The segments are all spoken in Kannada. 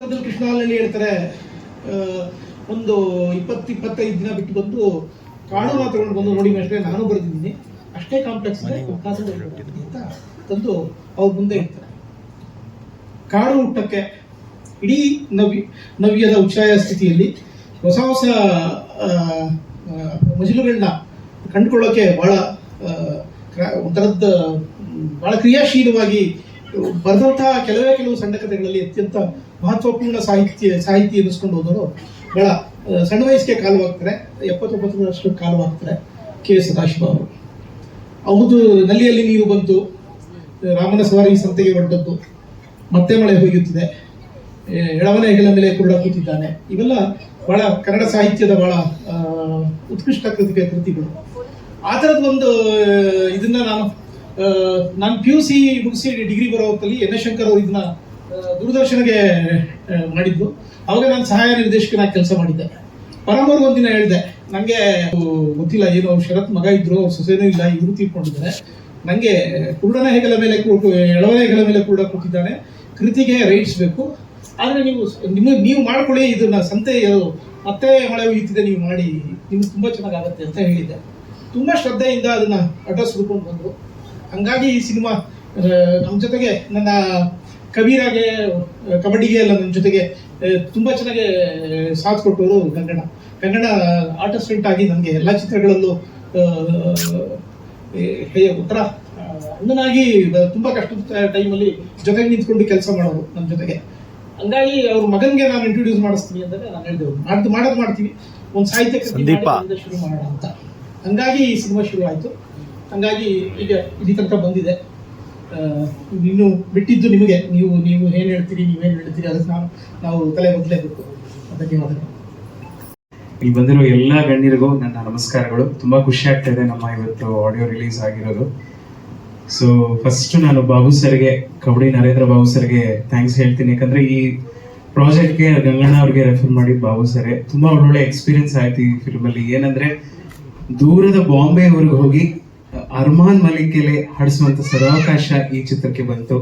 ಕೃಷ್ಣನಲ್ಲಿ ಹೇಳ್ತಾರೆ ಒಂದು 20-25 ದಿನ ಬಿಟ್ಟು ಬಂದು ಕಾಣುವ ತಗೊಂಡು ಬಂದು ನೋಡಿ ಅಷ್ಟೇ ನಾನು ಬರೆದಿದ್ದೀನಿ, ಅಷ್ಟೇ ಕಾಂಪ್ಲೆಕ್ಸ್ ಇದೆ ಅಂತ ತಂದು ಅವ್ರ ಮುಂದೆ ಇರ್ತಾರೆ. ಕಾಡು ಹುಟ್ಟಕ್ಕೆ ಇಡೀ ನವ್ಯದ ಉಚ್ಛಾಯ ಸ್ಥಿತಿಯಲ್ಲಿ ಹೊಸ ಹೊಸ ಮಜಲುಗಳನ್ನ ಕಂಡುಕೊಳ್ಳೋಕೆ ಬಹಳ ಒಂಥರದ್ದು ಬಹಳ ಕ್ರಿಯಾಶೀಲವಾಗಿ ಬರೆದಂತಹ ಕೆಲವು ಸಣ್ಣ ಕಥೆಗಳಲ್ಲಿ ಅತ್ಯಂತ ಮಹತ್ವಪೂರ್ಣ ಸಾಹಿತಿ ಅನ್ನಿಸ್ಕೊಂಡು ಹೋದವರು ಬಹಳ ಸಣ್ಣ ವಯಸ್ಸಿಗೆ ಕಾಲವಾಗ್ತಾರೆ. 79 ವರ್ಷಕ್ಕೆ ಕಾಲವಾಗ್ತಾರೆ ಕೆ ಸದಾಶಿವ ಅವರು. ಹೌದು, ನಲ್ಲಿಯಲ್ಲಿ ನೀರು ಬಂತು, ರಾಮನ ಸವಾರಿ ಸಂತೆಗೆ ಹೊರಟದ್ದು, ಮತ್ತೆ ಮಳೆ ಹೋಗುತ್ತಿದೆ, ಎಳವನ ಹೆಗಲ ಮೇಲೆ ಕುರುಡ ಕೂತಿದ್ದಾನೆ, ಇವೆಲ್ಲ ಬಹಳ ಕನ್ನಡ ಸಾಹಿತ್ಯದ ಬಹಳ ಉತ್ಕೃಷ್ಟ ಕೃತಿಗಳು. ಆ ಥರದ ಒಂದು ಇದನ್ನ ನಾನು PUC ಮುಗಿಸಿ ಡಿಗ್ರಿ ಬರೋ ಹೊತ್ತಲ್ಲಿ ಎನ್ ಎಸ್ ಶಂಕರ್ ಅವರು ಇದನ್ನ ದೂರದರ್ಶನಗೆ ಮಾಡಿದ್ದು. ಅವಾಗ ನಾನು ಸಹಾಯ ನಿರ್ದೇಶಕನಾಗಿ ಕೆಲಸ ಮಾಡಿದ್ದೆ. ಪರಮವ್ರಿಗೆ ಒಂದಿನ ಹೇಳಿದೆ, ನನಗೆ ಗೊತ್ತಿಲ್ಲ, ಏನು ಶರತ್ ಮಗ ಇದ್ರು, ಅವ್ರ ಸೊಸೆನೂ ಇಲ್ಲ, ಇವರು ತೀರ್ಕೊಂಡಿದ್ದಾರೆ, ನನಗೆ ಕುರುಡನ ಹೆಗಲ ಮೇಲೆ ಎಳವನ ಹೆಗಲ ಮೇಲೆ ಕುರುಡ ಕೂತಿದ್ದಾನೆ ಕೃತಿಗೆ ರೈಟ್ಸ್ ಬೇಕು, ಆದರೆ ನೀವು ಮಾಡ್ಕೊಳ್ಳಿ, ಇದನ್ನ ಸಂತೆ ಮತ್ತೆ ಮಳೆ ಹುಯ್ಯುತ್ತಿದೆ, ನೀವು ಮಾಡಿ, ನಿಮ್ಗೆ ತುಂಬ ಚೆನ್ನಾಗಾಗತ್ತೆ ಅಂತ ಹೇಳಿದ್ದೆ. ತುಂಬ ಶ್ರದ್ಧೆಯಿಂದ ಅದನ್ನ ಅಡ್ರೆಸ್ ಹುಡ್ಕೊಂಡು ಬಂದರು. ಹಂಗಾಗಿ ಈ ಸಿನಿಮಾ ನಮ್ಮ ಜೊತೆಗೆ ನನ್ನ ಕಬೀರಾಗೆ, ಕಬಡ್ಡಿಗೆ ಎಲ್ಲ ನನ್ನ ಜೊತೆಗೆ ತುಂಬ ಚೆನ್ನಾಗಿ ಸಾಥ್ ಕೊಟ್ಟವರು ಗಂಗಣ್ಣ ಆರ್ಟಿಸ್ಟೆಂಟ್ ಆಗಿ ನನಗೆ ಎಲ್ಲ ಚಿತ್ರಗಳಲ್ಲೂ ಒಂಥರ ಅಣ್ಣನಾಗಿ ತುಂಬ ಕಷ್ಟದ ಟೈಮಲ್ಲಿ ಜೊತೆಗೆ ನಿಂತ್ಕೊಂಡು ಕೆಲಸ ಮಾಡೋರು ನನ್ನ ಜೊತೆಗೆ. ಹಂಗಾಗಿ ಅವ್ರ ಮಗನಿಗೆ ನಾನು ಇಂಟ್ರೊಡ್ಯೂಸ್ ಮಾಡಿಸ್ತೀನಿ ಅಂದಾಗ ನಾನು ಹೇಳಿದೆವು, ಮಾಡ್ತೀವಿ, ಒಂದು ಸಾಹಿತ್ಯ ಶುರು ಮಾಡೋಣ ಅಂತ. ಹಂಗಾಗಿ ಈ ಸಿನಿಮಾ ಶುರು ಆಯಿತು. ಹಂಗಾಗಿ ಈಗ ಇಲ್ಲಿ ತನಕ ಬಂದಿದೆ. ಇನ್ನು ಬಿಟ್ಟಿದ್ದು ನಿಮಗೆ, ನೀವು ಏನು ಹೇಳ್ತೀರಿ, ನೀವೇನು ಹೇಳ್ತೀರಿ, ಅದಕ್ಕೆ ನಾವು ತಲೆ ಬದಲೇಬೇಕು. ಧನ್ಯವಾದಗಳು. ಇಲ್ಲಿ ಬಂದಿರೋ ಎಲ್ಲ ಗಣ್ಯರಿಗೂ ನನ್ನ ನಮಸ್ಕಾರಗಳು. ತುಂಬಾ ಖುಷಿ ಆಗ್ತಾ ಇದೆ ನಮ್ಮ ಇವತ್ತು ಆಡಿಯೋ ರಿಲೀಸ್ ಆಗಿರೋದು. ಸೊ ಫಸ್ಟ್ ನಾನು ಬಾಬು ಸರ್ಗೆ, ಕಬಡ್ಡಿ ನರೇಂದ್ರ ಬಾಬು ಸರ್ಗೆ ಥ್ಯಾಂಕ್ಸ್ ಹೇಳ್ತೀನಿ. ಯಾಕಂದ್ರೆ ಈ ಪ್ರಾಜೆಕ್ಟ್ಗೆ ಗಂಗಣ್ಣ ಅವ್ರಿಗೆ ರೆಫರ್ ಮಾಡಿದ್ ಬಾಬು ಸರ್. ತುಂಬಾ ಒಳ್ಳೊಳ್ಳೆ ಎಕ್ಸ್ಪೀರಿಯನ್ಸ್ ಆಯ್ತು ಈ ಫಿಲ್ಮ್ ಅಲ್ಲಿ. ಏನಂದ್ರೆ ದೂರದ ಬಾಂಬೆವರೆಗೆ ಹೋಗಿ ಅರ್ಮಾನ್ ಮಲಿಕೆಲೆ ಹಾಡಿಸುವಂತ ಸದಾವಕಾಶ ಈ ಚಿತ್ರಕ್ಕೆ ಬಂತು.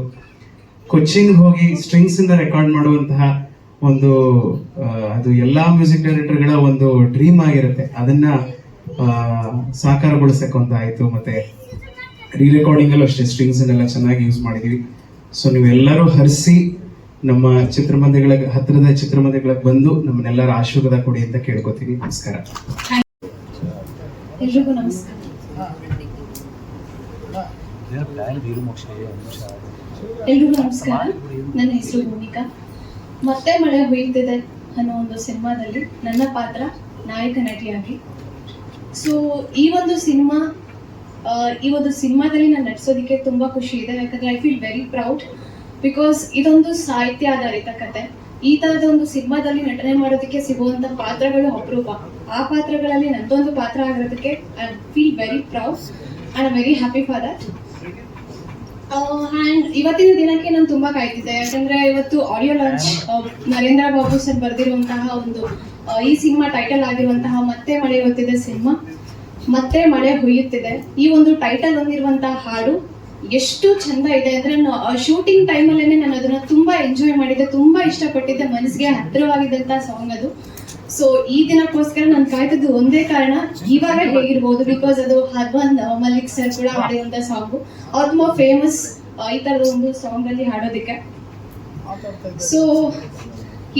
ಕೊಚ್ಚಿನ್ ಹೋಗಿ ಸ್ಟ್ರಿಂಗ್ಸ್ ಇಂದ ರೆಕಾರ್ಡ್ ಮಾಡುವಂತಹ ಒಂದು ಅದು ಎಲ್ಲಾ ಮ್ಯೂಸಿಕ್ ಡೈರೆಕ್ಟರ್ಗಳ ಒಂದು ಡ್ರೀಮ್ ಆಗಿರುತ್ತೆ. ಅದನ್ನ ಸಾಕಾರಗೊಳಿಸಕ್ಕೆ ಒಂದು ಆಯ್ತು. ಮತ್ತೆ ರೀ ರೆಕಾರ್ಡಿಂಗ್ ಅಲ್ಲೂ ಅಷ್ಟೇ ಸ್ಟ್ರಿಂಗ್ಸ್ ಎಲ್ಲ ಚೆನ್ನಾಗಿ ಯೂಸ್ ಮಾಡಿದೀವಿ. ಸೊ ನೀವೆಲ್ಲರೂ ಹರಿಸಿ ನಮ್ಮ ಹತ್ತಿರದ ಚಿತ್ರಮಂದಿರಗಳಿಗೆ ಬಂದು ನಮ್ಮನ್ನೆಲ್ಲರ ಆಶೀರ್ವಾದ ಕೊಡಿ ಅಂತ ಕೇಳ್ಕೊತೀವಿ. ನಮಸ್ಕಾರ. ಎಲ್ರಿಗೂ ನಮಸ್ಕಾರ. ನನ್ನ ಹೆಸರು ಭೂಮಿಕಾ. ಮತ್ತೆ ಮಳೆ ಹುಯ್ಯುತ್ತಿದೆ ಅನ್ನೋ ಒಂದು ಸಿನಿಮಾದಲ್ಲಿ ನನ್ನ ಪಾತ್ರ ನಾಯಕ ನಟಿಯಾಗಿ. ಸೊ ಈ ಒಂದು ಸಿನಿಮಾದಲ್ಲಿ ನಾನು ನಟಿಸೋದಕ್ಕೆ ತುಂಬಾ ಖುಷಿ ಇದೆ. ಯಾಕಂದ್ರೆ I feel very proud, because ಇದೊಂದು ಸಾಹಿತ್ಯ ಆಧಾರಿತ ಕತೆ. ಈ ತರದ ಒಂದು ಸಿನಿಮಾದಲ್ಲಿ ನಟನೆ ಮಾಡೋದಕ್ಕೆ ಸಿಗುವಂತ ಪಾತ್ರಗಳು ಅಪರೂಪ. ಆ ಪಾತ್ರಗಳಲ್ಲಿ ನಂದೊಂದು ಪಾತ್ರ ಆಗಿರೋದಕ್ಕೆ I feel very proud and very happy for that. And ಇವತ್ತಿನ ದಿನಕ್ಕೆ ನಾನು ತುಂಬಾ ಕಾಯ್ತಿದ್ದೆ. ಯಾಕಂದ್ರೆ ಇವತ್ತು audio launch Narendra Babu sir ಬರೆದಿರುವಂತಹ ಒಂದು ಈ ಸಿನಿಮಾ ಟೈಟಲ್ ಆಗಿರುವಂತಹ ಮತ್ತೆ ಮಳೆ ಹೊತ್ತಿದೆ ಸಿನಿಮಾ, ಮತ್ತೆ ಮಳೆ ಹುಯ್ಯುತ್ತಿದೆ. ಈ ಒಂದು ಟೈಟಲ್ ಹೊಂದಿರುವಂತಹ ಹಾಡು ಎಷ್ಟು ಚಂದ ಇದೆ ಅಂದ್ರೆ, ಶೂಟಿಂಗ್ ಟೈಮಲ್ಲೇ ನಾನು ಅದನ್ನ ತುಂಬಾ ಎಂಜಾಯ್ ಮಾಡಿದ್ದೆ, ತುಂಬಾ ಇಷ್ಟಪಟ್ಟಿದ್ದೆ, ಮನಸ್ಸಿಗೆ ಹತ್ತಿರವಾಗಿದ್ದಂತ ಸಾಂಗ್ ಅದು. ಸೊ ಈ ದಿನಕ್ಕೋಸ್ಕರ ನಾನು ಕಾಯ್ತಿದ್ದು ಒಂದೇ ಕಾರಣ, ಇವಾಗ ಹೇಗಿರ್ಬೋದು, ಬಿಕಾಸ್ ಅದು ಹರ್ಬನ್ ಮಲ್ಲಿಕ್ ಸರ್ ಕೂಡ ಹಾಡಿರುವಂತ ಸಾಂಗು. ಅವ್ರು ತುಂಬಾ ಫೇಮಸ್ ಈ ತರದ ಒಂದು ಸಾಂಗ್ ಅಲ್ಲಿ ಹಾಡೋದಿಕ್ಕೆ. ಸೊ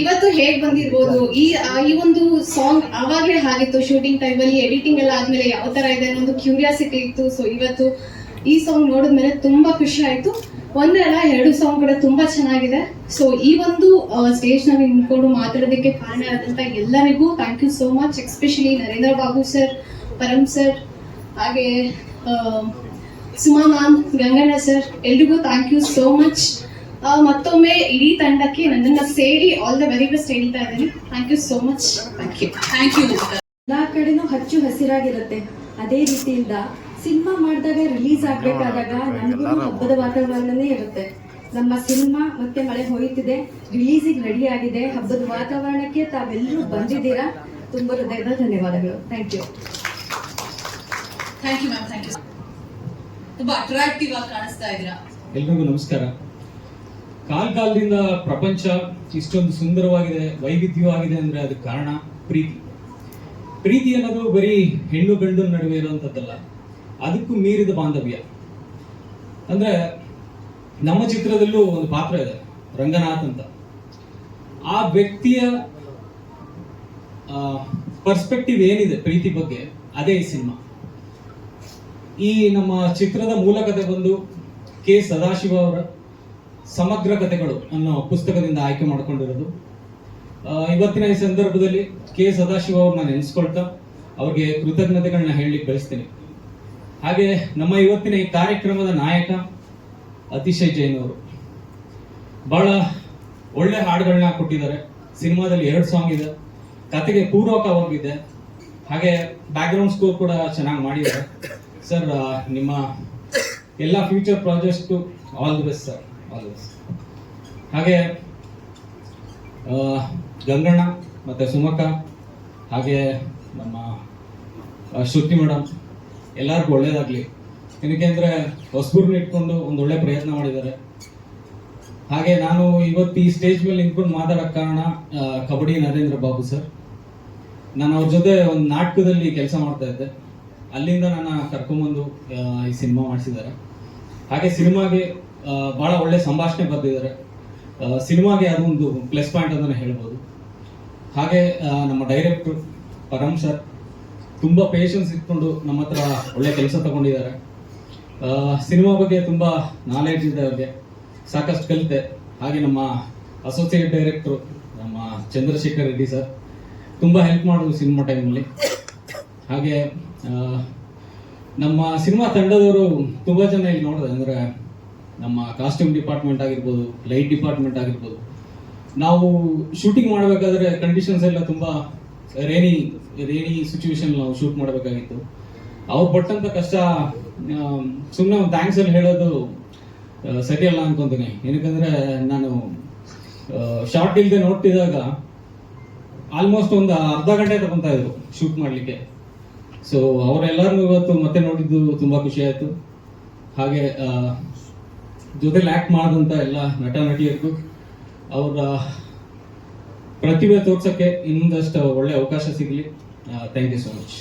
ಇವತ್ತು ಹೇಗ್ ಬಂದಿರ್ಬೋದು, ಈ ಒಂದು ಸಾಂಗ್ ಅವಾಗಲೇ ಆಗಿತ್ತು ಶೂಟಿಂಗ್ ಟೈಮಲ್ಲಿ. ಎಡಿಟಿಂಗ್ ಎಲ್ಲ ಆದ್ಮೇಲೆ ಯಾವ ತರ ಇದೆ ಅನ್ನೋ ಒಂದು ಕ್ಯೂರಿಯಾಸಿಟಿ ಇತ್ತು. ಸೊ ಇವತ್ತು ಈ ಸಾಂಗ್ ನೋಡಿದ್ಮೇಲೆ ತುಂಬಾ ಖುಷಿ ಆಯ್ತು. ಒಂದೇ ಅಲ್ಲ, 2 ಸಾಂಗ್ ಕೂಡ ತುಂಬಾ ಚೆನ್ನಾಗಿದೆ. ಸೊ ಈ ಒಂದು ಸ್ಟೇಜ್ ನಲ್ಲಿ ನಿಂತ್ಕೊಂಡು ಮಾತಾಡೋದಕ್ಕೆ ಕಾರಣ ಆದಂತ ಎಲ್ಲರಿಗೂ thank you so much. Especially Narendra Babu sir, Param sir, ಹಾಗೆ ಸುಮಾ ಮ್ಯಾಮ್, ಗಂಗಣ್ಣ ಸರ್, ಎಲ್ರಿಗೂ ಥ್ಯಾಂಕ್ ಯು ಸೋ ಮಚ್. ಮತ್ತೊಮ್ಮೆ ಇಡೀ ತಂಡಕ್ಕೆ ನನ್ನನ್ನ ಸೇರಿ ಆಲ್ ದ ವೆರಿ ಬೆಸ್ಟ್ ಹೇಳ್ತಾ ಇದ್ದೀನಿ. Thank you so much. Thank you. ಎಲ್ಲಾ ಕಡೆನೂ ಹಚ್ಚು ಹಸಿರಾಗಿರುತ್ತೆ. ಅದೇ ರೀತಿಯಿಂದ ಸಿನಿಮಾ ಮಾಡಿದಾಗ, ರಿಲೀಸ್ ಆಗ್ಬೇಕಾದಾಗ ನಮಗೂ ಹಬ್ಬದ ವಾತಾವರಣನೇ ಇರುತ್ತೆ. ನಮ್ಮ ಸಿನಿಮಾ ಮತ್ತೆ ಮಳೆ ಹೋಯ್ತಿದೆ, ರಿಲೀಸಿಗೆ ರೆಡಿ ಆಗಿದೆ. ಹಬ್ಬದ ವಾತಾವರಣಕ್ಕೆ ತಾವೆಲ್ಲರೂ ಬಂದಿದ್ದೀರಾ. ತುಂಬಾ ಹೃದಯದ ಧನ್ಯವಾದಗಳು. Thank you. Thank you ma'am. Thank you. ತುಂಬಾ ಅಟ್ರಾಕ್ಟಿವ್ ಆಗಿ ಕಾಣಿಸ್ತಾ ಇದ್ದೀರಾ. ಎಲ್ರಿಗೂ ನಮಸ್ಕಾರ. ಕಾಲದಿಂದ ಪ್ರಪಂಚ ಇಷ್ಟೊಂದು ಸುಂದರವಾಗಿದೆ, ವೈವಿಧ್ಯವಾಗಿದೆ ಅಂದ್ರೆ ಅದಕ್ಕೆ ಕಾರಣ ಪ್ರೀತಿ ಅನ್ನೋದು ಬರೀ ಹೆಣ್ಣು ಗಂಡು ನಡುವೆ ಇರುವಂತದ್ದಲ್ಲ, ಅದಕ್ಕೂ ಮೀರಿದ ಬಾಂಧವ್ಯ. ಅಂದ್ರೆ ನಮ್ಮ ಚಿತ್ರದಲ್ಲೂ ಒಂದು ಪಾತ್ರ ಇದೆ, ರಂಗನಾಥ್ ಅಂತ. ಆ ವ್ಯಕ್ತಿಯ ಪರ್ಸ್ಪೆಕ್ಟಿವ್ ಏನಿದೆ ಪ್ರೀತಿ ಬಗ್ಗೆ, ಅದೇ ಈ ಸಿನಿಮಾ. ಈ ನಮ್ಮ ಚಿತ್ರದ ಮೂಲ ಕಥೆ ಬಂದು ಕೆ ಸದಾಶಿವ ಅವರ ಸಮಗ್ರ ಕಥೆಗಳು ಅನ್ನೋ ಪುಸ್ತಕದಿಂದ ಆಯ್ಕೆ ಮಾಡಿಕೊಂಡಿರೋದು. ಇವತ್ತಿನ ಈ ಸಂದರ್ಭದಲ್ಲಿ ಕೆ ಸದಾಶಿವ ಅವ್ರನ್ನ ನೆನೆಸ್ಕೊಳ್ತಾ ಅವ್ರಿಗೆ ಕೃತಜ್ಞತೆಗಳನ್ನ ಹೇಳಲಿಕ್ಕೆ ಬಯಸ್ತೀನಿ. ಹಾಗೆ ನಮ್ಮ ಇವತ್ತಿನ ಈ ಕಾರ್ಯಕ್ರಮದ ನಾಯಕ ಅತಿಶಯ್ ಜೈನ್ ಅವರು ಬಹಳ ಒಳ್ಳೆ ಹಾಡುಗಳನ್ನ ಕೊಟ್ಟಿದ್ದಾರೆ. ಸಿನಿಮಾದಲ್ಲಿ 2 ಸಾಂಗ್ ಇದೆ, ಕತೆಗೆ ಪೂರಕವಾಗಿದೆ, ಹಾಗೆ ಬ್ಯಾಕ್ ಗ್ರೌಂಡ್ ಸ್ಕೋರ್ ಕೂಡ ಚೆನ್ನಾಗಿ ಮಾಡಿದ್ದಾರೆ. ಸರ್, ನಿಮ್ಮ ಎಲ್ಲ future project all the best sir, all the best. ಹಾಗೆ ಗಂಗಣ್ಣ ಮತ್ತೆ ಸುಮಕ್ಕ, ಹಾಗೆ ನಮ್ಮ ಶ್ರುತಿ ಮೇಡಮ್, ಎಲ್ಲರಿಗೂ ಒಳ್ಳೇದಾಗ್ಲಿ. ಏನಕ್ಕೆ ಹೊಸಬರ್ನ ಇಟ್ಕೊಂಡು ಒಂದು ಒಳ್ಳೆ ಪ್ರಯತ್ನ ಮಾಡಿದ್ದಾರೆ. ಹಾಗೆ ನಾನು ಇವತ್ತು ಈ ಸ್ಟೇಜ್ ಮೇಲೆ ನಿಂತ್ಕೊಂಡು ಮಾತಾಡೋಕೆ ಕಾರಣ ಕಬಡ್ಡಿ ನರೇಂದ್ರ ಬಾಬು ಸರ್. ನಾನು ಅವ್ರ ಜೊತೆ ಒಂದು ನಾಟಕದಲ್ಲಿ ಕೆಲಸ ಮಾಡ್ತಾ ಇದ್ದೆ, ಅಲ್ಲಿಂದ ನನ್ನ ಕರ್ಕೊಂಬಂದು ಈ ಸಿನಿಮಾ ಮಾಡಿಸಿದ್ದಾರೆ. ಹಾಗೆ ಸಿನಿಮಾಗೆ ಬಹಳ ಒಳ್ಳೆ ಸಂಭಾಷಣೆ ಬರೆದಿದ್ದಾರೆ. ಸಿನಿಮಾಗೆ ಅದೊಂದು ಪ್ಲಸ್ ಪಾಯಿಂಟ್ ಅಂತಾನೆ ಹೇಳ್ಬೋದು. ಹಾಗೆ ನಮ್ಮ ಡೈರೆಕ್ಟರ್ ಪರಮ್ ಸರ್ ತುಂಬ ಪೇಷನ್ಸ್ ಇಟ್ಕೊಂಡು ನಮ್ಮ ಹತ್ರ ಒಳ್ಳೆ ಕೆಲಸ ತಗೊಂಡಿದ್ದಾರೆ. ಸಿನಿಮಾ ಬಗ್ಗೆ ತುಂಬ ನಾಲೆಡ್ಜ್ ಇದೆ ಅವ್ರಿಗೆ, ಸಾಕಷ್ಟು ಕಲಿತೆ. ಹಾಗೆ ನಮ್ಮ ಅಸೋಸಿಯೇಟ್ ಡೈರೆಕ್ಟರ್ ನಮ್ಮ ಚಂದ್ರಶೇಖರ್ ರೆಡ್ಡಿ ಸರ್ ತುಂಬ ಹೆಲ್ಪ್ ಮಾಡೋದು ಸಿನಿಮಾ ಟೈಮಲ್ಲಿ. ಹಾಗೆ ನಮ್ಮ ಸಿನಿಮಾ ತಂಡದವರು ತುಂಬ ಜನ ಇಲ್ಲಿ ನೋಡಿದೆ, ಅಂದರೆ ನಮ್ಮ ಕಾಸ್ಟ್ಯೂಮ್ ಡಿಪಾರ್ಟ್ಮೆಂಟ್ ಆಗಿರ್ಬೋದು, ಲೈಟ್ ಡಿಪಾರ್ಟ್ಮೆಂಟ್ ಆಗಿರ್ಬೋದು. ನಾವು ಶೂಟಿಂಗ್ ಮಾಡಬೇಕಾದ್ರೆ ಕಂಡೀಷನ್ಸ್ ಎಲ್ಲ ತುಂಬ ರೇನಿ ಸಿಚುವೇಶನ್ ನಾವು ಶೂಟ್ ಮಾಡಬೇಕಾಗಿತ್ತು. ಅವ್ರು ಪಟ್ಟಂತ ಕಷ್ಟ ಸುಮ್ಮನೆ ಒಂದು ಥ್ಯಾಂಕ್ಸ್ ಅಲ್ಲಿ ಹೇಳೋದು ಸರಿಯಲ್ಲ ಅನ್ಕೊಂತೀನಿ. ಏನಕ್ಕಂದ್ರೆ ನಾನು ಶಾರ್ಟ್ ಇಲ್ಲದೆ ನೋಡ್ತಿದ್ದಾಗ ಆಲ್ಮೋಸ್ಟ್ ಒಂದು ಅರ್ಧ ಗಂಟೆ ತಗೊಂತಾ ಇದ್ರು ಶೂಟ್ ಮಾಡಲಿಕ್ಕೆ. ಸೊ ಅವರೆಲ್ಲರೂ ಇವತ್ತು ಮತ್ತೆ ನೋಡಿದ್ದು ತುಂಬಾ ಖುಷಿ ಆಯ್ತು. ಹಾಗೆ ಜೊತೆಲಿ ಆಕ್ಟ್ ಮಾಡಿದಂತ ಎಲ್ಲ ನಟ ನಟಿಯರಿಗೂ ಅವರ ಪ್ರತಿಭೆ ತೋರ್ಸಕ್ಕೆ ಇನ್ನೊಂದಷ್ಟು ಒಳ್ಳೆ ಅವಕಾಶ ಸಿಗಲಿ. Thank you so much.